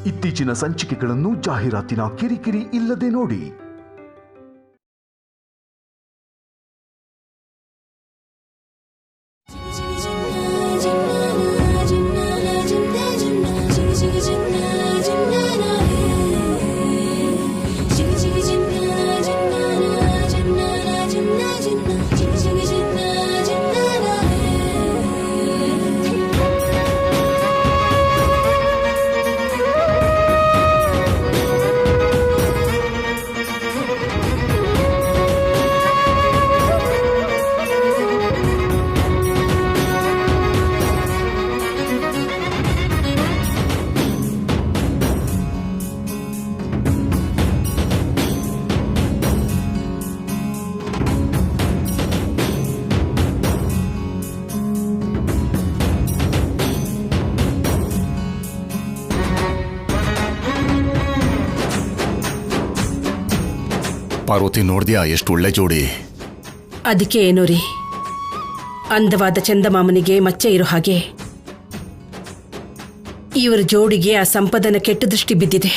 ಇತ್ತೀಚಿನ ಸಂಚಿಕೆಗಳನ್ನು ಜಾಹೀರಾತಿನ ಕಿರಿಕಿರಿ ಇಲ್ಲದೆ ನೋಡಿ. ಪಾರ್ವತಿ, ನೋಡ್ದ್ಯಾ ಎಷ್ಟು ಒಳ್ಳೆ ಜೋಡಿ? ಅದಕ್ಕೆ ಏನೋ ರೀ, ಅಂದವಾದ ಚಂದಮಾಮನಿಗೆ ಮಚ್ಚೆ ಇರೋ ಹಾಗೆ ಇವರ ಜೋಡಿಗೆ ಆ ಸಂಪದನ ಕೆಟ್ಟ ದೃಷ್ಟಿ ಬಿದ್ದಿದೆ.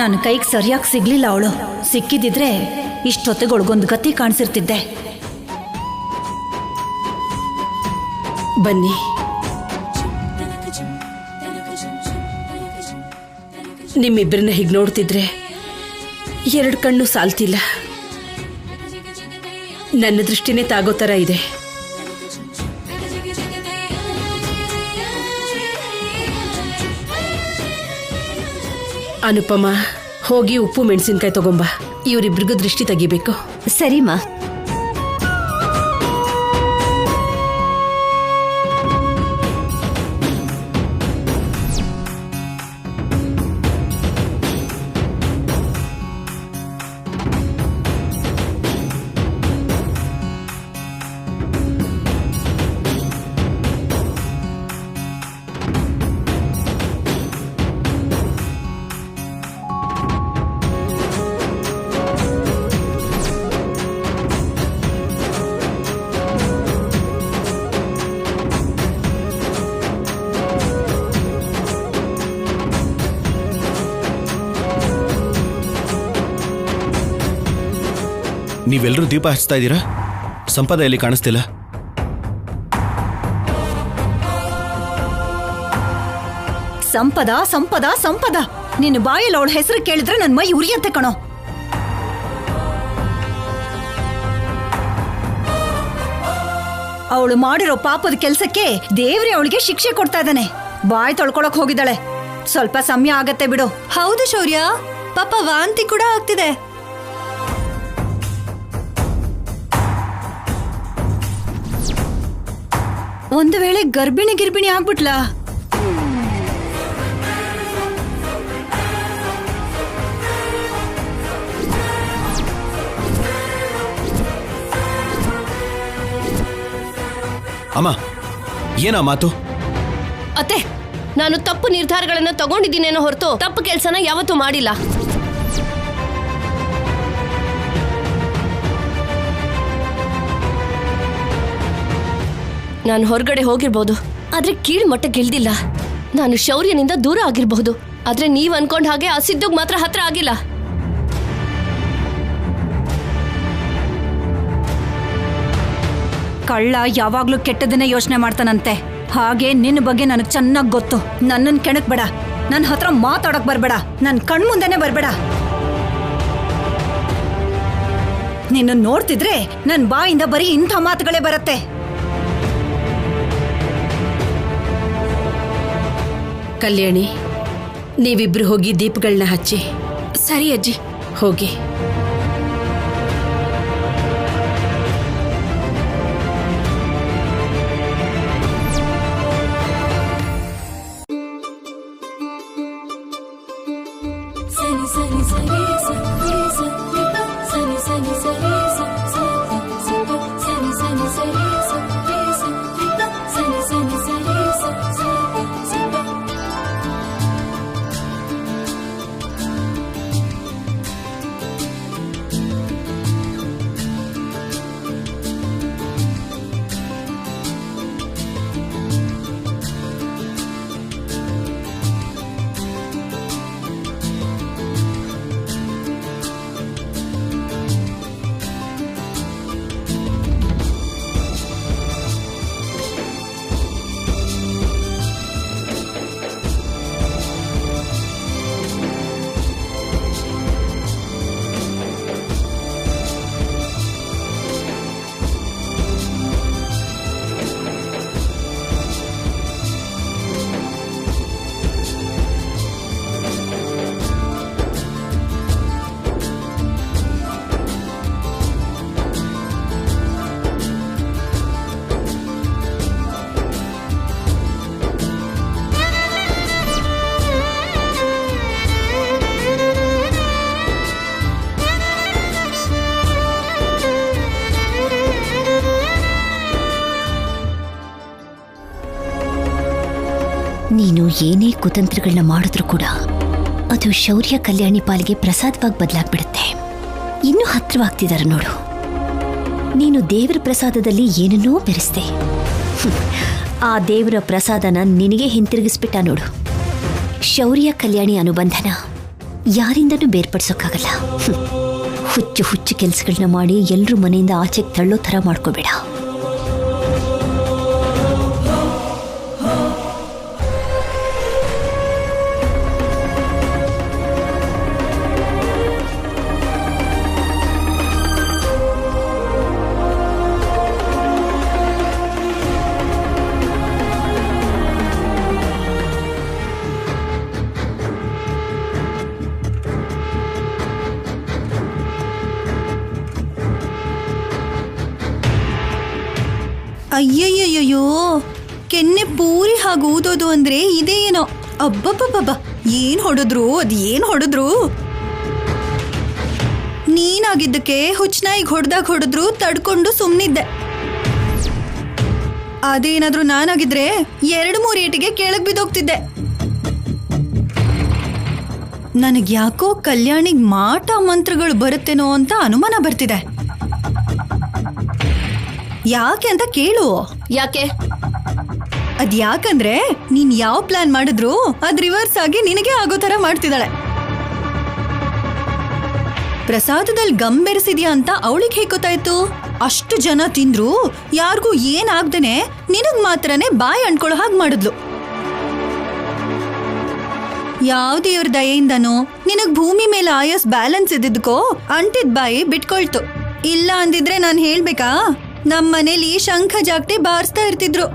ನನ್ನ ಕೈಗೆ ಸರಿಯಾಗಿ ಸಿಗ್ಲಿಲ್ಲ ಅವಳು. ಸಿಕ್ಕಿದಿದ್ರೆ ಇಷ್ಟೊತ್ತಿಗೊಳಗೊಂದು ಗತಿ ಕಾಣಿಸಿರ್ತಿದ್ದೆ. ಬನ್ನಿ, ನಿಮ್ಮಿಬ್ಬರನ್ನ ಹೀಗೆ ನೋಡ್ತಿದ್ರೆ ಎರಡು ಕಣ್ಣು ಸಾಲ್ತಿಲ್ಲ. ನನ್ನ ದೃಷ್ಟಿನೇ ತಾಗೋ ಥರ ಇದೆ. ಅನುಪಮ, ಹೋಗಿ ಉಪ್ಪು ಮೆಣಸಿನ್ಕಾಯಿ ತಗೊಂಬ. ಇವರಿಬ್ರಿಗೂ ದೃಷ್ಟಿ ತೆಗಿಬೇಕು. ಸರಿಮಾ. ನೀವೆಲ್ಲರೂ ದೀಪ ಹಚ್ತಾ ಇದ್ದೀರಾ? ಸಂಪದ ಎಲ್ಲಿ ಕಾಣಿಸ್ತಿಲ್ಲ? ಸಂಪದ ಸಂಪದ ಸಂಪದ, ನಿನ್ನ ಬಾಯಲ್ಲಿ ಅವಳ ಹೆಸರು ಕೇಳಿದ್ರೆ ನನ್ನ ಮೈ ಉರಿಯತ್ತೆ ಕಣೋ. ಅವಳು ಮಾಡಿರೋ ಪಾಪದ ಕೆಲ್ಸಕ್ಕೆ ದೇವ್ರೆ ಅವಳಿಗೆ ಶಿಕ್ಷೆ ಕೊಡ್ತಾ ಇದ್ದಾನೆ. ಬಾಯಿ ತೊಳ್ಕೊಳಕ್ ಹೋಗಿದ್ದಾಳೆ. ಸ್ವಲ್ಪ ಸಮಯ ಆಗತ್ತೆ ಬಿಡು. ಹೌದು ಶೌರ್ಯ, ಪಾಪ ವಾಂತಿ ಕೂಡ ಆಗ್ತಿದೆ. ಒಂದು ವೇಳೆ ಗರ್ಭಿಣಿ ಆಗ್ಬಿಟ್ಲಾ? ಅಮ್ಮ, ಏನಾ ಮಾತು? ಅತ್ತೆ, ನಾನು ತಪ್ಪು ನಿರ್ಧಾರಗಳನ್ನು ತಗೊಂಡಿದ್ದೀನೇನೋ ಹೊರತು ತಪ್ಪು ಕೆಲಸನ ಯಾವತ್ತೂ ಮಾಡಿಲ್ಲ. ನಾನು ಹೊರಗಡೆ ಹೋಗಿರ್ಬೋದು, ಆದ್ರೆ ಕೀಳು ಮಟ್ಟಕ್ಕೆ ಇಳ್ದಿಲ್ಲ. ನಾನು ಶೌರ್ಯನಿಂದ ದೂರ ಆಗಿರಬಹುದು, ಆದ್ರೆ ನೀವ್ ಅನ್ಕೊಂಡ ಹಾಗೆ ಆ ಸಿದ್ದುಗ್ ಮಾತ್ರ ಹತ್ರ ಆಗಿಲ್ಲ. ಕಳ್ಳ ಯಾವಾಗ್ಲೂ ಕೆಟ್ಟದನ್ನೇ ಯೋಚನೆ ಮಾಡ್ತಾನಂತೆ. ಹಾಗೆ ನಿನ್ನ ಬಗ್ಗೆ ನನಗೆ ಚೆನ್ನಾಗಿ ಗೊತ್ತು. ನನ್ನನ್ನು ಕೆಣಕ್ ಬೇಡ, ನನ್ನ ಹತ್ರ ಮಾತಾಡಕ್ ಬರ್ಬೇಡ, ನನ್ನ ಕಣ್ಮುಂದೆನೆ ಬರ್ಬೇಡ. ನಿನ್ನ ನೋಡ್ತಿದ್ರೆ ನನ್ನ ಬಾಯಿಂದ ಬರೀ ಇಂಥ ಮಾತುಗಳೇ ಬರುತ್ತೆ. ಕಲ್ಯಾಣಿ, ನೀವಿಬ್ರು ಹೋಗಿ ದೀಪಗಳನ್ನ ಹಚ್ಚಿ. ಸರಿ ಅಜ್ಜಿ, ಹೋಗಿ. ನೀನು ಏನೇ ಕುತಂತ್ರಗಳನ್ನ ಮಾಡಿದ್ರೂ ಕೂಡ ಅದು ಶೌರ್ಯ ಕಲ್ಯಾಣಿ ಪಾಲಿಗೆ ಪ್ರಸಾದವಾಗಿ ಬದಲಾಗ್ಬಿಡುತ್ತೆ. ಇನ್ನೂ ಹತ್ರವಾಗ್ತಿದ್ದಾರೆ ನೋಡು. ನೀನು ದೇವರ ಪ್ರಸಾದದಲ್ಲಿ ಏನನ್ನೋ ಬೆರೆಸ್ದೆ. ಆ ದೇವರ ಪ್ರಸಾದನ ನಿನಗೆ ಹಿಂತಿರುಗಿಸ್ಬಿಟ್ಟ ನೋಡು. ಶೌರ್ಯ ಕಲ್ಯಾಣಿ ಅನುಬಂಧನ ಯಾರಿಂದನೂ ಬೇರ್ಪಡಿಸೋಕ್ಕಾಗಲ್ಲ. ಹುಚ್ಚು ಹುಚ್ಚು ಕೆಲಸಗಳನ್ನ ಮಾಡಿ ಎಲ್ಲರೂ ಮನೆಯಿಂದ ಆಚೆಗೆ ತಳ್ಳೋ ಥರ ಮಾಡ್ಕೋಬೇಡ. ಅಯ್ಯಯ್ಯಯ್ಯೋ, ಕೆನ್ನೆ ಪೂರಿ ಹಾಗೆ ಊದೋದು ಅಂದ್ರೆ ಇದೇ ಏನೋ. ಅಬ್ಬಬ್ಬಬ್ಬ, ಏನ್ ಹೊಡೆದ್ರು. ನೀನಾಗಿದ್ದಕ್ಕೆ ಹುಚ್ಚನಾಯಿಗೆ ಹೊಡೆದ್ರು ತಡ್ಕೊಂಡು ಸುಮ್ಮನಿದ್ದೆ. ಅದೇನಾದ್ರೂ ನಾನಾಗಿದ್ರೆ 2-3 ಏಟಿಗೆ ಕೆಳಗ್ ಬಿದ್ದೋಗ್ತಿದ್ದೆ. ನನಗ್ಯಾಕೋ ಕಲ್ಯಾಣಿಗ್ ಮಾಟ ಮಂತ್ರಗಳು ಬರುತ್ತೇನೋ ಅಂತ ಅನುಮಾನ ಬರ್ತಿದೆ. ಯಾಕೆ ಅಂತ ಕೇಳು. ಯಾಕೆ? ಅದ್ಯಾಕಂದ್ರೆ ನೀನ್ ಯಾವ ಪ್ಲಾನ್ ಮಾಡಿದ್ರು ಅದ್ ರಿವರ್ಸ್ ಆಗಿ ನಿನಗೆ ಆಗೋ ತರ ಮಾಡ್ತಿದ್ದಾಳೆ. ಪ್ರಸಾದದಲ್ಲಿ ಗಮ್ ಬೆರೆಸಿದ್ಯಾ ಅಂತ ಅವಳಿಗೆ ಹೇಗೆ ಗೊತ್ತಾಯ್ತು? ಅಷ್ಟು ಜನ ತಿಂದ್ರು ಯಾರಿಗೂ ಏನಾಗ್ದೇನೆ ನಿನಗ್ ಮಾತ್ರನೇ ಬಾಯಿ ಅನ್ಕೊಳ್ಳೋ ಹಾಗೆ ಮಾಡಿದ್ಲು. ಯಾವ ದೇವ್ರ ದಯೆಯಿಂದನೋ ನಿನಗ್ ಭೂಮಿ ಮೇಲೆ ಆಯಸ್ ಬ್ಯಾಲೆನ್ಸ್ ಇದ್ದಿದ್ಕೋ ಅಂಟಿದ್ ಬಾಯಿ ಬಿಟ್ಕೊಳ್ತು. ಇಲ್ಲ ಅಂದಿದ್ರೆ ನಾನು ಹೇಳ್ಬೇಕಾ, ನಮ್ಮನೇಲಿ ಶಂಖ ಜಾಗಟೆ ಬಾರಿಸ್ತಾ ಇರ್ತಿದ್ರು.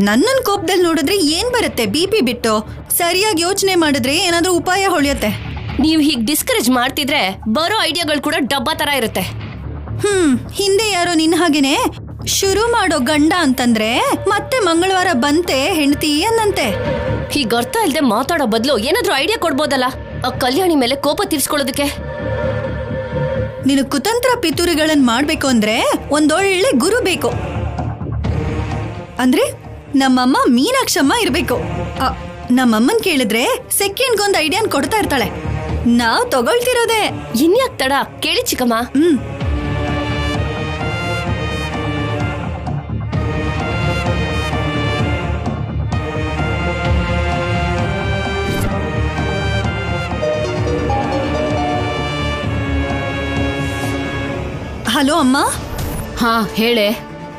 ನನ್ನನ್ ಕೋಪದಲ್ಲಿ ನೋಡಿದ್ರೆ ಏನ್ ಬರುತ್ತೆ BP ಬಿಟ್ಟು. ಸರಿಯಾಗಿ ಯೋಚನೆ ಮಾಡಿದ್ರೆ ಏನಾದ್ರೂ ಉಪಾಯ ಹೊಳಿಯತ್ತೆ. ನೀವ್ ಹೀಗ್ ಡಿಸ್ಕರೇಜ್ ಮಾಡ್ತಿದ್ರೆ ಬರೋ ಐಡಿಯಾಗಳು ಕೂಡ ಡಬ್ಬಾ ತರ ಇರುತ್ತೆ. ಹಿಂದೆ ಯಾರೋ ನಿನ್ನ ಹಾಗೇನೆ ಶುರು ಮಾಡೋ ಗಂಡ ಅಂತಂದ್ರೆ ಮತ್ತೆ ಮಂಗಳವಾರ ಬಂತೆ ಹೆಂಡತಿ ಅನ್ನಂತೆ. ಹೀಗ್ ಅರ್ಥ ಇಲ್ದೆ ಮಾತಾಡೋ ಬದಲು ಏನಾದ್ರೂ ಐಡಿಯಾ ಕೊಡ್ಬೋದಲ್ಲ ಆ ಕಲ್ಯಾಣಿ ಮೇಲೆ ಕೋಪ ತೀರ್ಸ್ಕೊಳ್ಳೋದಕ್ಕೆ. ನೀನು ಕುತಂತ್ರ ಪಿತೂರಿಗಳನ್ನ ಮಾಡ್ಬೇಕು ಅಂದ್ರೆ ಒಂದೊಳ್ಳೆ ಗುರು ಬೇಕು. ಅಂದ್ರೆ ನಮ್ಮಮ್ಮ ಮೀನಾಕ್ಷಮ್ಮ ಇರ್ಬೇಕು. ನಮ್ಮಮ್ಮನ್ ಕೇಳಿದ್ರೆ ಸೆಕೆಂಡ್ಗೊಂದು ಐಡಿಯಾನ್ ಕೊಡ್ತಾ ಇರ್ತಾಳೆ. ನಾವ್ ತಗೊಳ್ತಿರೋದೆ. ಇನ್ಯಾಕ್ ತಡ, ಕೇಳಿ ಚಿಕ್ಕಮ್ಮ. ಹಲೋ ಅಮ್ಮ. ಹಾ ಹೇಳೆ.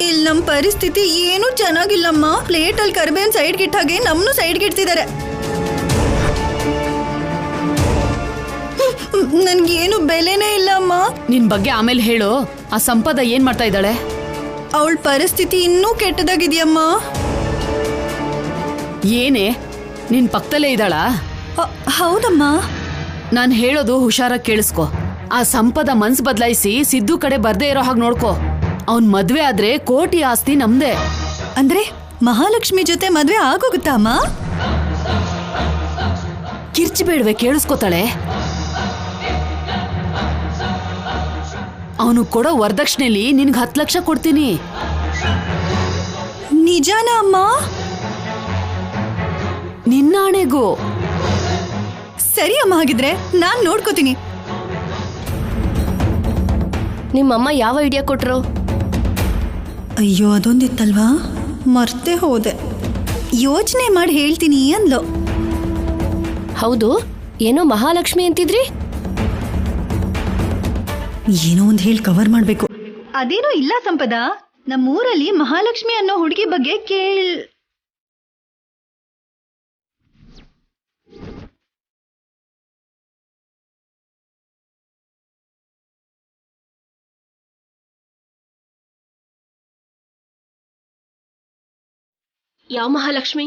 ಇಲ್ಲಿ ನಮ್ ಪರಿಸ್ಥಿತಿ ಏನೂ ಚೆನ್ನಾಗಿಲ್ಲಮ್ಮ. ಪ್ಲೇಟ್ ಅಲ್ಲಿ ಕರ್ಬೇವಿನ ಸೈಡ್ ಗಿಟ್ಟಾಗೆ ನಮ್ನು ಸೈಡ್ ಗಿಡ್ತಿದ್ದಾರೆ. ನನ್ಗೇನು ಬೆಲೆನೇ ಇಲ್ಲ ಅಮ್ಮ. ನಿನ್ ಬಗ್ಗೆ ಆಮೇಲೆ ಹೇಳು. ಆ ಸಂಪದ ಏನ್ ಮಾಡ್ತಾ ಇದ್ದಾಳೆ? ಅವಳ ಪರಿಸ್ಥಿತಿ ಇನ್ನೂ ಕೆಟ್ಟದಾಗಿದೆಯಮ್ಮ. ಏನೇ, ನಿನ್ ಪಕ್ಕದಲ್ಲೇ ಇದ್ದಾಳಾ? ಹೌದಮ್ಮ. ನಾನ್ ಹೇಳೋದು ಹುಷಾರಾಗಿ ಕೇಳಿಸ್ಕೊ. ಆ ಸಂಪದ ಮನ್ಸ್ ಬದಲಾಯಿಸಿ ಸಿದ್ದು ಕಡೆ ಬರ್ದೇ ಇರೋ ಹಾಗೆ ನೋಡ್ಕೋ. ಅವನ್ ಮದ್ವೆ ಆದ್ರೆ ಕೋಟಿ ಆಸ್ತಿ ನಮ್ದೇ. ಅಂದ್ರೆ ಮಹಾಲಕ್ಷ್ಮಿ ಜೊತೆ ಮದ್ವೆ ಆಗೋಗುತ್ತಾ ಅಮ್ಮ? ಕಿರ್ಚಿ ಬೇಡ್ವೆ, ಕೇಳಿಸ್ಕೊತಾಳೆ. ಅವನು ಕೊಡೋ ವರದಕ್ಷಿಣೆಲಿ ನಿನ್ಗೆ 10 ಲಕ್ಷ ಕೊಡ್ತೀನಿ. ನಿಜಾನ ಅಮ್ಮ? ನಿನ್ನಾಣೆಗೂ. ಸರಿ ಅಮ್ಮ, ಹಾಗಿದ್ರೆ ನಾನ್ ನೋಡ್ಕೋತೀನಿ. ನಿಮ್ಮಮ್ಮ ಯಾವ ಐಡಿಯಾ ಕೊಟ್ರು? ಅಯ್ಯೋ, ಅದೊಂದಿತ್ತಲ್ವಾ, ಮರ್ತೇ ಹೋದೆ. ಯೋಚನೆ ಮಾಡಿ ಹೇಳ್ತೀನಿ ಅಂದ್ಲು. ಹೌದು, ಏನೋ ಮಹಾಲಕ್ಷ್ಮಿ ಅಂತಿದ್ರಿ. ಏನೋ ಒಂದ್ ಹೇಳಿ ಕವರ್ ಮಾಡ್ಬೇಕು. ಅದೇನೋ ಇಲ್ಲ ಸಂಪದ, ನಮ್ಮೂರಲ್ಲಿ ಮಹಾಲಕ್ಷ್ಮಿ ಅನ್ನೋ ಹುಡುಗಿ ಬಗ್ಗೆ ಯಾವ ಮಹಾಲಕ್ಷ್ಮಿ?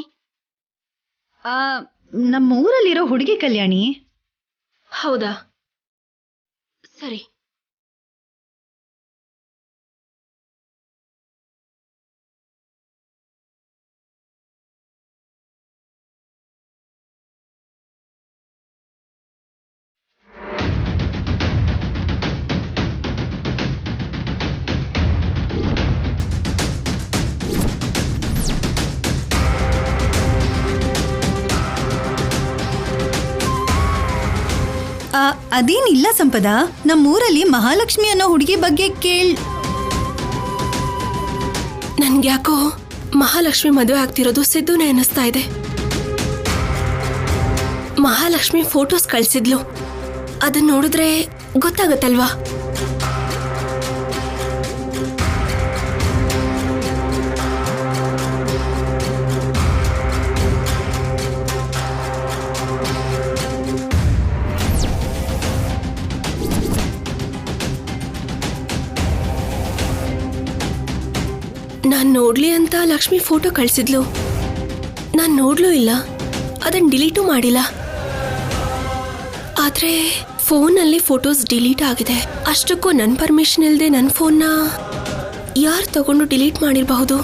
ನಮ್ಮೂರಲ್ಲಿರೋ ಹುಡುಗಿ ಕಲ್ಯಾಣಿ. ಹೌದಾ, ಸರಿ. ಅದೇನಿಲ್ಲ ಸಂಪದ, ನಮ್ಮೂರಲ್ಲಿ ಮಹಾಲಕ್ಷ್ಮಿ ಅನ್ನೋ ಹುಡುಗಿ ಬಗ್ಗೆ ನನ್ಗ್ಯಾಕೋ ಮಹಾಲಕ್ಷ್ಮಿ ಮದುವೆ ಆಗ್ತಿರೋದು ಸಿದ್ದುನೇ ಅನ್ನಿಸ್ತಾ ಇದೆ. ಮಹಾಲಕ್ಷ್ಮಿ ಫೋಟೋಸ್ ಕಳ್ಸಿದ್ಲು, ಅದನ್ನ ನೋಡಿದ್ರೆ ಗೊತ್ತಾಗತ್ತಲ್ವಾ? ನಾನ್ ನೋಡ್ಲಿ ಅಂತ ಲಕ್ಷ್ಮಿ ಫೋಟೋ ಕಳ್ಸಿದ್ಲು, ನಾನ್ ನೋಡ್ಲೂ ಇಲ್ಲ, ಅದನ್ನ ಡಿಲೀಟು ಮಾಡಿಲ್ಲ. ಆದ್ರೆ ಫೋನಲ್ಲಿ ಫೋಟೋಸ್ ಡಿಲೀಟ್ ಆಗಿದೆ. ಅಷ್ಟಕ್ಕೂ ನನ್ನ ಪರ್ಮಿಷನ್ ಇಲ್ಲದೆ ನನ್ನ ಫೋನ್ನ ಯಾರು ತಗೊಂಡು ಡಿಲೀಟ್ ಮಾಡಿರಬಹುದು?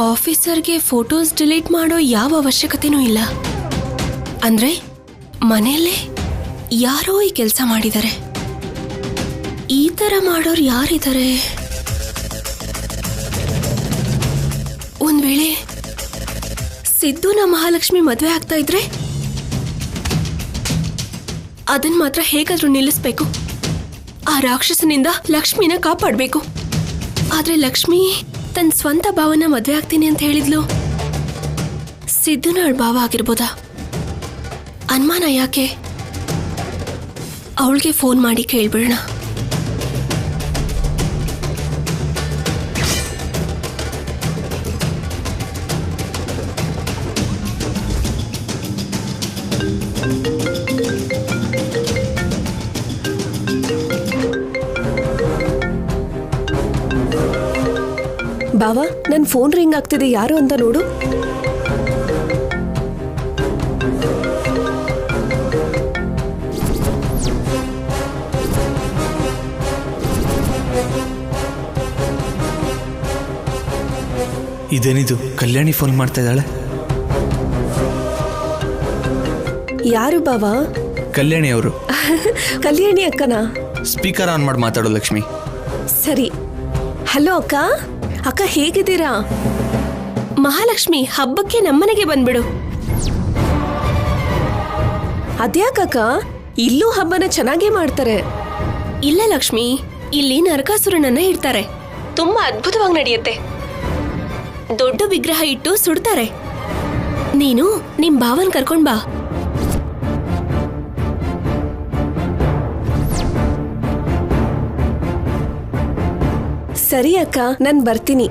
ಆಫೀಸರ್ಗೆ ಫೋಟೋಸ್ ಡಿಲೀಟ್ ಮಾಡೋ ಯಾವ ಅವಶ್ಯಕತೆನೂ ಇಲ್ಲ. ಅಂದ್ರೆ ಮನೆಯಲ್ಲೇ ಯಾರೋ ಈ ಕೆಲಸ ಮಾಡಿದ್ದಾರೆ. ಈ ತರ ಮಾಡೋರು ಯಾರಿದ್ದಾರೆ? ಒಂದ್ ವೇಳೆ ಸಿದ್ದುನ ಮಹಾಲಕ್ಷ್ಮಿ ಮದುವೆ ಆಗ್ತಾ ಇದ್ರೆ ಅದನ್ನ ಮಾತ್ರ ಹೇಗಾದ್ರೂ ನಿಲ್ಲಿಸ್ಬೇಕು. ಆ ರಾಕ್ಷಸನಿಂದ ಲಕ್ಷ್ಮಿನ ಕಾಪಾಡಬೇಕು. ಆದ್ರೆ ಲಕ್ಷ್ಮಿ ತನ್ನ ಸ್ವಂತ ಭಾವನ ಮದುವೆ ಆಗ್ತೀನಿ ಅಂತ ಹೇಳಿದ್ಲು. ಸಿದ್ದುನ ಅವಳ ಭಾವ ಆಗಿರ್ಬೋದಾ? ಅನುಮಾನ ಯಾಕೆ? ಅವಳಿಗೆ ಫೋನ್ ಮಾಡಿ ಕೇಳ್ಬಿಡೋಣ. ಬಾವಾ, ನನ್ನ ಫೋನ್ ರಿಂಗ್ ಆಗ್ತಿದೆ, ಯಾರು ಅಂತ ನೋಡು. ಇದೇನಿದು, ಕಲ್ಯಾಣಿ ಫೋನ್ ಮಾಡ್ತಾ ಇದ್ದಾಳೆ. ಯಾರು ಬಾವಾ? ಕಲ್ಯಾಣಿ ಅವರು. ಕಲ್ಯಾಣಿ ಅಕ್ಕನಾ? ಸ್ಪೀಕರ್ ಆನ್ ಮಾಡಿ ಮಾತಾಡೋ ಲಕ್ಷ್ಮಿ. ಸರಿ. ಹಲೋ ಅಕ್ಕ. ಅಕ್ಕ ಹೇಗಿದ್ದೀರಾ? ಮಹಾಲಕ್ಷ್ಮಿ ಹಬ್ಬಕ್ಕೆ ನಮ್ಮನೆಗೆ ಬಂದ್ಬಿಡು. ಅದ್ಯಾಕಕ್ಕ, ಇಲ್ಲೂ ಹಬ್ಬನ ಚೆನ್ನಾಗೇ ಮಾಡ್ತಾರೆ. ಇಲ್ಲ ಲಕ್ಷ್ಮಿ, ಇಲ್ಲಿ ನರಕಾಸುರನನ್ನ ಇಡ್ತಾರೆ. ತುಂಬಾ ಅದ್ಭುತವಾಗಿ ನಡೆಯುತ್ತೆ. ದೊಡ್ಡ ವಿಗ್ರಹ ಇಟ್ಟು ಸುಡ್ತಾರೆ. ನೀನು ನಿಮ್ ಭಾವನ್ ಕರ್ಕೊಂಡ್ ಬಾ. ಸರಿ ಅಕ್ಕ, ನಾನ್ ಬರ್ತೀನಿ.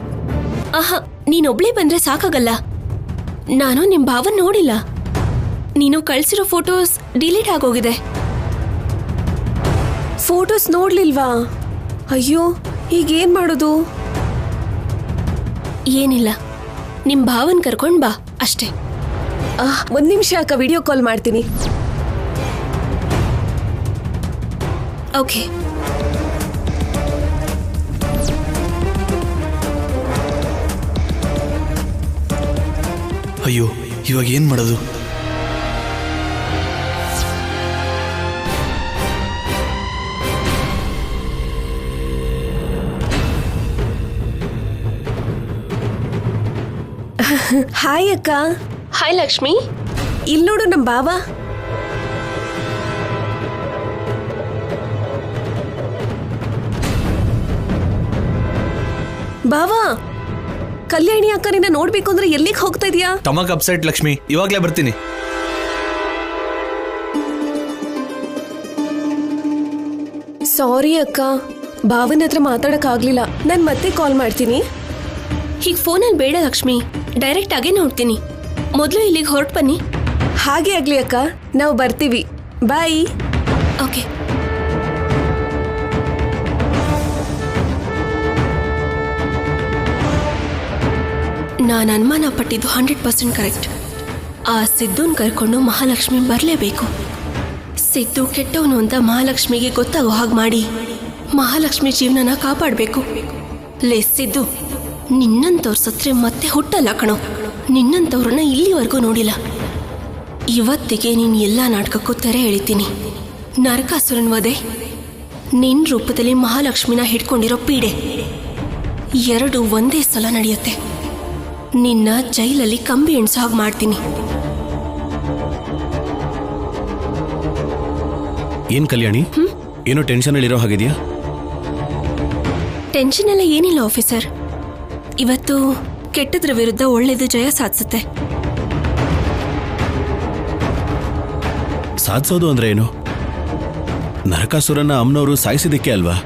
ಆಹಾ, ನೀನೊಬ್ಳೇ ಬಂದ್ರೆ ಸಾಕಾಗಲ್ಲ. ನಾನು ನಿಮ್ ಭಾವನ್ ನೋಡಿಲ್ಲ. ನೀನು ಕಳ್ಸಿರೋ ಫೋಟೋಸ್ ಡಿಲೀಟ್ ಆಗೋಗಿದೆ. ಫೋಟೋಸ್ ನೋಡ್ಲಿಲ್ವಾ? ಅಯ್ಯೋ, ಈಗೇನ್ ಮಾಡೋದು? ಏನಿಲ್ಲ, ನಿಮ್ ಭಾವನ್ ಕರ್ಕೊಂಡ್ ಬಾ ಅಷ್ಟೇ. ಒಂದ್ ನಿಮಿಷ ಅಕ್ಕ, ವಿಡಿಯೋ ಕಾಲ್ ಮಾಡ್ತೀನಿ. ಓಕೆ. ಅಯ್ಯೋ, ಇವಾಗ ಏನ್ ಮಾಡೋದು? ಹಾಯ್ ಅಕ್ಕ. ಹಾಯ್ ಲಕ್ಷ್ಮಿ, ಇಲ್ಲಿ ನೋಡು ನಮ್ ಭಾವ. ಭಾವ, ಕಲ್ಯಾಣಿ ಅಕ್ಕ ನಿನ್ನ ನೋಡ್ಬೇಕು ಅಂದ್ರೆ ಎಲ್ಲಿಗೆ ಹೋಗ್ತಾ ಇದೀಯಾ? ಟಮಕ್ ಅಪ್ಸೆಟ್ ಲಕ್ಷ್ಮಿ, ಇವಾಗ್ಲೇ ಬರ್ತೀನಿ. ಸಾರಿ ಅಕ್ಕ, ಭಾವನ ಹತ್ರ ಮಾತಾಡಕ್ ಆಗ್ಲಿಲ್ಲ. ನಾನ್ ಮತ್ತೆ ಕಾಲ್ ಮಾಡ್ತೀನಿ. ಹೀಗ್ ಫೋನಲ್ಲಿ ಬೇಡ ಲಕ್ಷ್ಮಿ, ಡೈರೆಕ್ಟ್ ಆಗೇ ನೋಡ್ತೀನಿ. ಮೊದಲು ಇಲ್ಲಿಗೆ ಹೊರಟು ಬನ್ನಿ. ಹಾಗೆ ಆಗ್ಲಿ ಅಕ್ಕ, ನಾವು ಬರ್ತೀವಿ. ಬಾಯ್. ಓಕೆ. ನಾನು ಅನುಮಾನ ಪಟ್ಟಿದ್ದು 100% ಕರೆಕ್ಟ್. ಆ ಸಿದ್ದುನ್ ಕರ್ಕೊಂಡು ಮಹಾಲಕ್ಷ್ಮಿ ಬರಲೇಬೇಕು. ಸಿದ್ದು ಕೆಟ್ಟವನು ಅಂತ ಮಹಾಲಕ್ಷ್ಮಿಗೆ ಗೊತ್ತಾಗೋ ಹಾಗೆ ಮಾಡಿ ಮಹಾಲಕ್ಷ್ಮಿ ಜೀವನನ ಕಾಪಾಡಬೇಕು. ಲೇ ಸಿದ್ದು, ನಿನ್ನಂತವ್ರು ಸತ್ರೆ ಮತ್ತೆ ಹುಟ್ಟಲ್ಲ ಕಣೋ. ನಿನ್ನಂತವ್ರನ್ನ ಇಲ್ಲಿವರೆಗೂ ನೋಡಿಲ್ಲ. ಇವತ್ತಿಗೆ ನೀನು ಎಲ್ಲ ನಾಟಕಕ್ಕೂ ತೆರೆ ಎಳಿತೀನಿ. ನರಕಾಸುರನ್ ವಧೆ, ನಿನ್ನ ರೂಪದಲ್ಲಿ ಮಹಾಲಕ್ಷ್ಮಿನ ಹಿಡ್ಕೊಂಡಿರೋ ಪೀಡೆ, ಎರಡು ಒಂದೇ ಸಲ ನಡೆಯುತ್ತೆ. ನಿನ್ನ ಜೈಲಲ್ಲಿ ಕಂಬಿ ಎಣ್ಸೋ ಹಾಗೆ ಮಾಡ್ತೀನಿ. ಏನ್ ಕಲ್ಯಾಣಿ, ಏನೋ ಟೆನ್ಷನಲ್ಲಿರೋ ಹಾಗಿದೆಯಾ? ಟೆನ್ಷನ್ ಎಲ್ಲ ಏನಿಲ್ಲ ಆಫೀಸರ್. ಇವತ್ತು ಕೆಟ್ಟದ್ರ ವಿರುದ್ಧ ಒಳ್ಳೇದು ಜಯ ಸಾಧಿಸುತ್ತೆ. ಸಾಧಿಸೋದು ಅಂದ್ರೆ ಏನು? ನರಕಾಸುರನ ಅಮ್ಮನವರು ಸಾಯಿಸಿದಕ್ಕೆ ಅಲ್ವಾ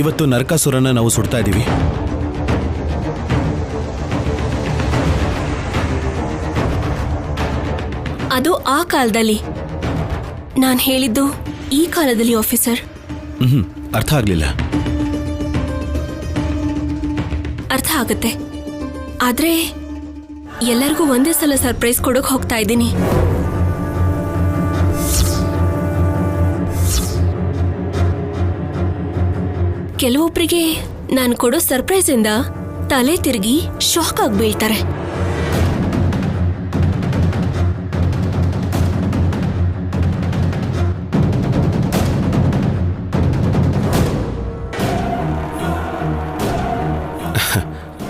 ಇವತ್ತು ನರಕಾಸುರನ ನಾವು ಸುಡ್ತಾ ಇದ್ದೀವಿ. ಅದು ಆ ಕಾಲದಲ್ಲಿ. ನಾನು ಹೇಳಿದ್ದು ಈ ಕಾಲದಲ್ಲಿ ಆಫೀಸರ್. ಅರ್ಥ ಆಗ್ಲಿಲ್ಲ. ಅರ್ಥ ಆಗುತ್ತೆ, ಆದ್ರೆ ಎಲ್ಲರಿಗೂ ಒಂದೇ ಸಲ ಸರ್ಪ್ರೈಸ್ ಕೊಡೋಕೆ ಹೋಗ್ತಾ ಇದ್ದೀನಿ. ಕೆಲವೊಬ್ಬರಿಗೆ ನಾನು ಕೊಡೋ ಸರ್ಪ್ರೈಸ್ ಇಂದ ತಲೆ ತಿರುಗಿ ಶಾಕ್ ಆಗಿ ಬೀಳ್ತಾರೆ.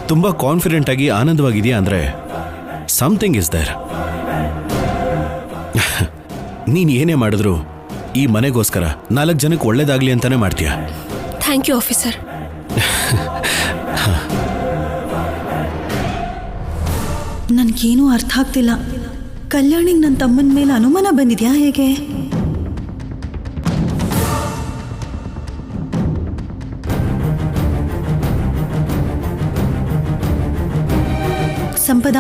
ತುಂಬಾ ಕಾನ್ಫಿಡೆಂಟ್ ಆಗಿ ಆನಂದವಾಗಿದೆಯಾ ಅಂದ್ರೆ ಸಮಥಿಂಗ್ ಇಸ್ ದೇರ್. ನೀನ್ ಏನೇ ಮಾಡಿದ್ರು ಈ ಮನೆಗೋಸ್ಕರ 4 ಜನಕ್ಕೆ ಒಳ್ಳೇದಾಗ್ಲಿ ಅಂತಾನೆ ಮಾಡ್ತೀಯ. Thank you officer. ನನ್ಗೇನೂ ಅರ್ಥ ಆಗ್ತಿಲ್ಲ. ಕಲ್ಯಾಣಿಗೆ ನನ್ನ ತಮ್ಮನ ಮೇಲೆ ಅನುಮಾನ ಬಂದಿದ್ಯಾ ಹೇಗೆ? ಸಂಪದ,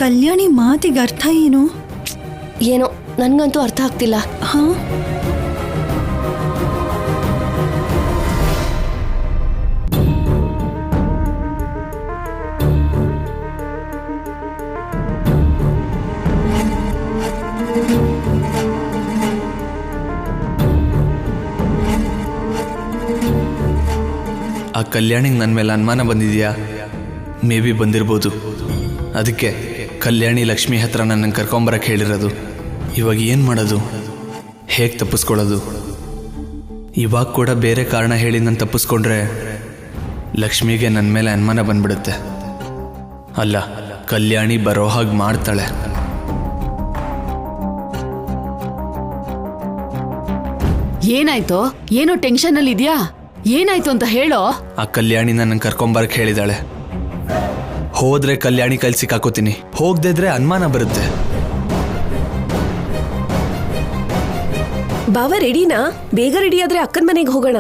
ಕಲ್ಯಾಣಿ ಮಾತಿಗೆ ಅರ್ಥ ಏನು? ಏನೋ ನನ್ಗಂತೂ ಅರ್ಥ ಆಗ್ತಿಲ್ಲ. ಹಾ, ಆ ಕಲ್ಯಾಣಿಗೆ ನನ್ನ ಮೇಲೆ ಅನುಮಾನ ಬಂದಿದೆಯಾ? ಮೇ ಬಿ ಬಂದಿರ್ಬೋದು. ಅದಕ್ಕೆ ಕಲ್ಯಾಣಿ ಲಕ್ಷ್ಮಿ ಹತ್ರ ನನ್ನನ್ನು ಕರ್ಕೊಂಬರಕ್ಕೆ ಹೇಳಿರೋದು. ಇವಾಗ ಏನು ಮಾಡೋದು? ಹೇಗೆ ತಪ್ಪಿಸ್ಕೊಳ್ಳೋದು? ಇವಾಗ ಕೂಡ ಬೇರೆ ಕಾರಣ ಹೇಳಿ ನಾನು ತಪ್ಪಿಸ್ಕೊಂಡ್ರೆ ಲಕ್ಷ್ಮಿಗೆ ನನ್ನ ಮೇಲೆ ಅನುಮಾನ ಬಂದ್ಬಿಡುತ್ತೆ. ಅಲ್ಲ, ಕಲ್ಯಾಣಿ ಬರೋ ಹಾಗೆ ಮಾಡ್ತಾಳೆ. ಏನಾಯ್ತು? ಏನೋ ಟೆನ್ಷನ್ ಅಲ್ಲಿ ಇದೆಯಾ? ಏನಾಯ್ತು ಅಂತ ಹೇಳೋ. ಆ ಕಲ್ಯಾಣಿ ನನ್ನನ್ನು ಕರ್ಕೊಂಬರಕ್ಕೆ ಹೇಳಿದಾಳೆ. ಹೋದ್ರೆ ಕಲ್ಯಾಣಿ ಕೈಲಿ ಸಿಕ್ಕಾಕೋತೀನಿ, ಹೋಗದಿದ್ರೆ ಅನುಮಾನ ಬರುತ್ತೆ. ಬಾವ ರೆಡಿನಾ? ಬೇಗ ರೆಡಿ ಆದ್ರೆ ಅಕ್ಕನ ಮನೆಗೆ ಹೋಗೋಣ.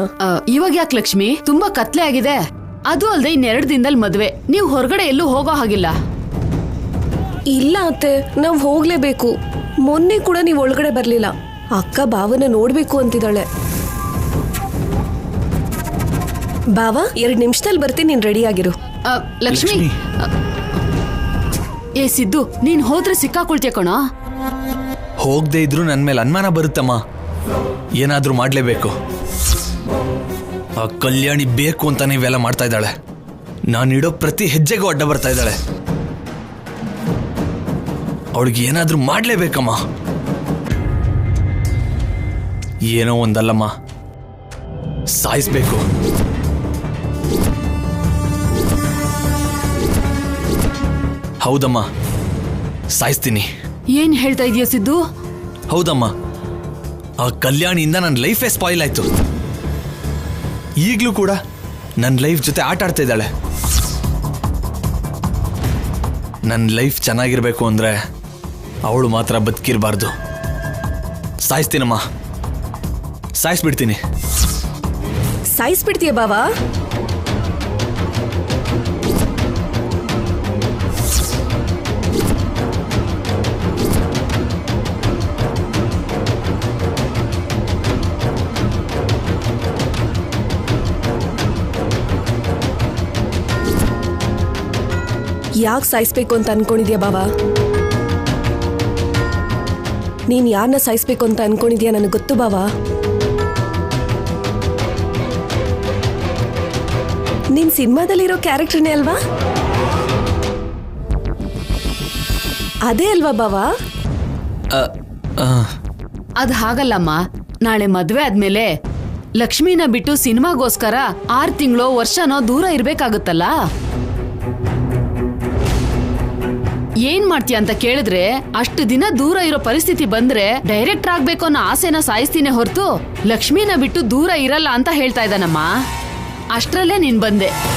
ಇವಾಗ ಯಾಕೆ ಲಕ್ಷ್ಮಿ? ತುಂಬಾ ಕತ್ಲೆ ಆಗಿದೆ. ಅದು ಅಲ್ಲದೆ 2 ದಿನದಲ್ಲಿ ಮದ್ವೆ. ನೀವು ಹೊರಗಡೆ ಎಲ್ಲೂ ಹೋಗೋ ಹಾಗಿಲ್ಲ. ಇಲ್ಲ ಅತ್ತೆ, ನಾವು ಹೋಗ್ಲೇಬೇಕು. ಮೊನ್ನೆ ಕೂಡ ನೀವು ಒಳಗಡೆ ಬರ್ಲಿಲ್ಲ. ಅಕ್ಕ ಬಾವನ ನೋಡ್ಬೇಕು ಅಂತಿದ್ದಾಳೆ. ಬಾವ 2 ನಿಮಿಷದಲ್ಲಿ ಬರ್ತೀನಿ, ನೀನ್ ರೆಡಿ ಆಗಿರು. ಲಕ್ಷ್ಮಿ, ಏ ಸಿದ್ದು, ನೀನ್ ಹೋದ್ರೆ ಸಿಕ್ಕಾಕೊಳ್ತೀಯ ಕಣ. ಹೋಗದೆ ಇದ್ರು ನನ್ನ ಮೇಲೆ ಅನುಮಾನ ಬರುತ್ತಮ್ಮ. ಏನಾದ್ರೂ ಮಾಡ್ಲೇಬೇಕು. ಆ ಕಲ್ಯಾಣಿ ಬೇಕು ಅಂತಾನೆ ಇವೆಲ್ಲ ಮಾಡ್ತಾ ಇದ್ದಾಳೆ. ನಾನಿಡೋ ಪ್ರತಿ ಹೆಜ್ಜೆಗೂ ಅಡ್ಡ ಬರ್ತಾ ಇದ್ದಾಳೆ. ಅವಳಿಗೆ ಏನಾದ್ರೂ ಮಾಡ್ಲೇಬೇಕಮ್ಮ. ಏನೋ ಒಂದಲ್ಲಮ್ಮ, ಸಾಯಿಸ್ಬೇಕು. ಹೌದಮ್ಮ, ಸಾಯಿಸ್ತೀನಿ. ಏನ್ ಹೇಳ್ತಾ ಇದೀಯ ಸಿದ್ದು? ಹೌದಮ್ಮ, ಆ ಕಲ್ಯಾಣಿಯಿಂದ ನನ್ನ ಲೈಫೇ ಸ್ಪಾಯಿಲ್ ಆಯ್ತು. ಈಗಲೂ ಕೂಡ ನನ್ನ ಲೈಫ್ ಜೊತೆ ಆಟ ಆಡ್ತಾ ಇದ್ದಾಳೆ. ನನ್ನ ಲೈಫ್ ಚೆನ್ನಾಗಿರ್ಬೇಕು ಅಂದ್ರೆ ಅವಳು ಮಾತ್ರ ಬದುಕಿರಬಾರ್ದು. ಸಾಯಿಸ್ತೀನಮ್ಮ, ಸಾಯಿಸ್ಬಿಡ್ತೀನಿ. ಸಾಯಿಸ್ಬಿಡ್ತೀಯ ಬಾವ? ಯಾಕೆ ಸಾಯಿಸ್ಬೇಕು ಅಂತ ಅನ್ಕೊಂಡಿದ್ಯಾ ಬಾವ? ನೀನ್ ಯಾರನ್ನ ಸಾಯಿಸ್ಬೇಕು ಅಂತ ಅನ್ಕೊಂಡಿದ್ಯಾ ನನಗೆ ಗೊತ್ತು ಬಾವ. ನೀನ್ ಸಿನಿಮಾದಲ್ಲಿರೋ ಕ್ಯಾರೆಕ್ಟರ್ನೇ ಅಲ್ವಾ? ಅದೇ ಅಲ್ವಾ ಬಾವ? ಅದ್ ಹಾಗಲ್ಲಮ್ಮ. ನಾಳೆ ಮದ್ವೆ ಆದ್ಮೇಲೆ ಲಕ್ಷ್ಮಿನ ಬಿಟ್ಟು ಸಿನಿಮಾಗೋಸ್ಕರ 6 ತಿಂಗಳೋ ವರ್ಷನೋ ದೂರ ಇರ್ಬೇಕಾಗುತ್ತಲ್ಲ. ಏನ್ ಮಾಡ್ತೀಯ ಅಂತ ಕೇಳಿದ್ರೆ ಅಷ್ಟು ದಿನ ದೂರ ಇರೋ ಪರಿಸ್ಥಿತಿ ಬಂದ್ರೆ ಡೈರೆಕ್ಟರ್ ಆಗ್ಬೇಕು ಅನ್ನೋ ಆಸೆನ ಸಾಯಿಸ್ತೀನಿ ಹೊರತು ಲಕ್ಷ್ಮಿನ ಬಿಟ್ಟು ದೂರ ಇರಲ್ಲ ಅಂತ ಹೇಳ್ತಾ ಇದ್ದಾನಮ್ಮ. ಅಷ್ಟ್ರಲ್ಲೇ ನೀನ್ ಬಂದೆ.